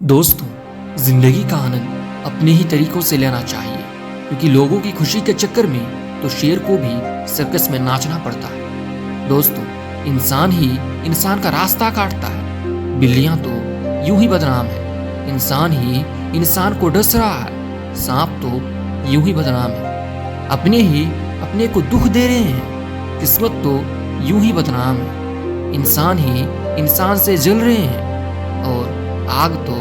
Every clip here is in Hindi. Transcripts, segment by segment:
दोस्तों, जिंदगी का आनंद अपने ही तरीकों से लेना चाहिए, क्योंकि लोगों की खुशी के चक्कर में तो शेर को भी सर्कस में नाचना पड़ता है। दोस्तों, इंसान ही इंसान का रास्ता काटता है। बिल्लियां तो यूं ही बदनाम है, इंसान ही इंसान को डस रहा है। सांप तो यूं ही बदनाम है, अपने ही अपने को दुख दे रहे हैं। किस्मत तो यूं ही बदनाम है, इंसान ही इंसान से जल रहे हैं। और आग तो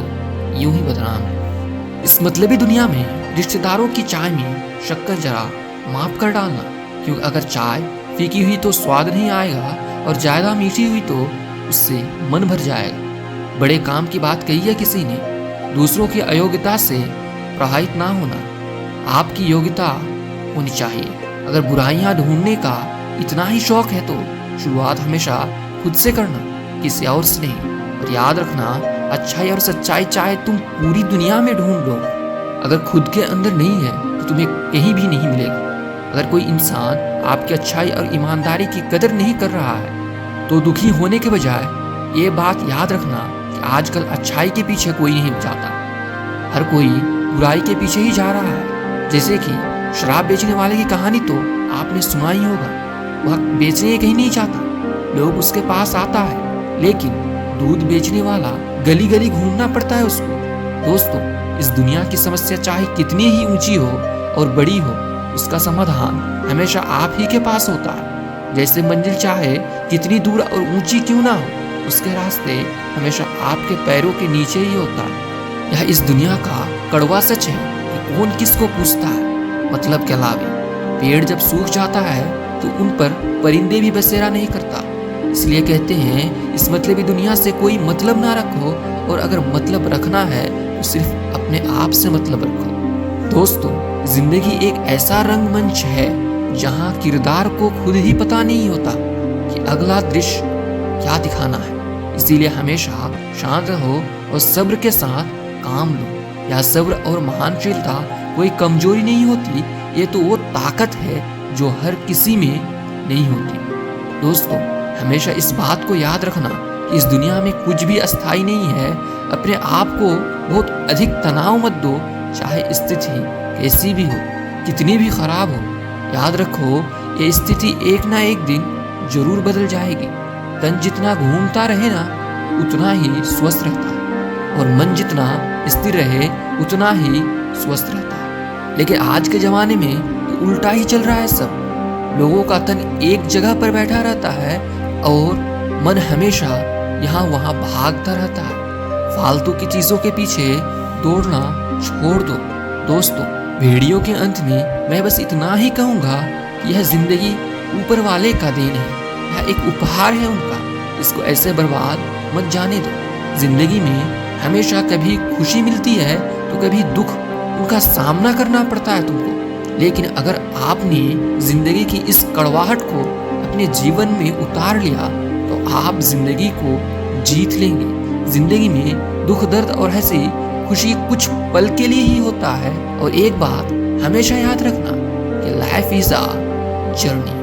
यूं ही बदनाम है। इस मतलबी दुनिया में रिश्तेदारों की चाय में शक्कर जरा माफ कर डालना, क्योंकि अगर चाय फीकी हुई तो स्वाद नहीं आएगा, और ज्यादा मीठी हुई तो उससे मन भर जाएगा। बड़े काम की बात कही है किसी ने, दूसरों की अयोग्यता से प्रभावित ना होना, आपकी योग्यता होनी चाहिए। अगर बुराइयां ढूंढने का इतना ही शौक है तो शुरुआत हमेशा खुद से करना, किसी और से नहीं। और याद रखना, अच्छाई और सच्चाई चाहे तुम पूरी दुनिया में ढूंढ लो, अगर खुद के अंदर नहीं है तो तुम्हें कहीं भी नहीं मिलेगा। अगर कोई इंसान आपकी अच्छाई और ईमानदारी की कदर नहीं कर रहा है तो दुखी होने के बजाय ये बात याद रखना कि आजकल अच्छाई के पीछे कोई नहीं जाता, हर कोई बुराई के पीछे ही जा रहा है। जैसे कि शराब बेचने वाले की कहानी तो आपने सुना ही होगा। वह बेचने कहीं नहीं चाहता, लोग उसके पास आता है, लेकिन दूध बेचने वाला गली गली घूमना पड़ता है उसको। दोस्तों, इस दुनिया की समस्या चाहे कितनी ही ऊंची हो और बड़ी हो, उसका समाधान हमेशा आप ही के पास होता है। जैसे मंजिल चाहे कितनी दूर और ऊंची क्यों ना हो, उसके रास्ते हमेशा आपके पैरों के नीचे ही होता है। यह इस दुनिया का कड़वा सच है कि कौन किसको पूछता है मतलब के अलावे। पेड़ जब सूख जाता है तो उन पर परिंदे भी बसेरा नहीं करता। इसलिए कहते हैं, इस मतलबी दुनिया से कोई मतलब ना रखो, और अगर मतलब रखना है तो सिर्फ अपने आप से मतलब रखो। दोस्तों, जिंदगी एक ऐसा रंगमंच है जहां किरदार को खुद ही पता नहीं होता कि अगला दृश्य क्या दिखाना है। इसीलिए हमेशा शांत रहो और सब्र के साथ काम लो। यह सब्र और महानशीलता कोई कमजोरी नहीं होती, ये तो वो ताकत है जो हर किसी में नहीं होती। दोस्तों, हमेशा इस बात को याद रखना कि इस दुनिया में कुछ भी अस्थायी नहीं है। अपने आप को बहुत अधिक तनाव मत दो, चाहे स्थिति कैसी भी हो, कितनी भी खराब हो। याद रखो, ये स्थिति एक ना एक दिन जरूर बदल जाएगी। तन जितना घूमता रहे ना, उतना ही स्वस्थ रहता है, और मन जितना स्थिर रहे उतना ही स्वस्थ रहता है। लेकिन आज के जमाने में तो उल्टा ही चल रहा है सब। लोगों का तन एक जगह पर बैठा रहता है और मन हमेशा यहाँ वहाँ भागता रहता है। फालतू की चीजों के पीछे दौड़ना छोड़ दो। दोस्तों, वीडियो के अंत में मैं बस इतना ही कहूँगा कि यह जिंदगी ऊपर वाले का देन है, यह एक उपहार है उनका। इसको ऐसे बर्बाद मत जाने दो। जिंदगी में हमेशा कभी खुशी मिलती है तो कभी दुख, उनका सामना करना पड़ता है तुमको। लेकिन अगर आपने जिंदगी की इस कड़वाहट को अपने जीवन में उतार लिया तो आप जिंदगी को जीत लेंगे। जिंदगी में दुख, दर्द और हंसी खुशी कुछ पल के लिए ही होता है। और एक बात हमेशा याद रखना कि लाइफ इज अ जर्नी।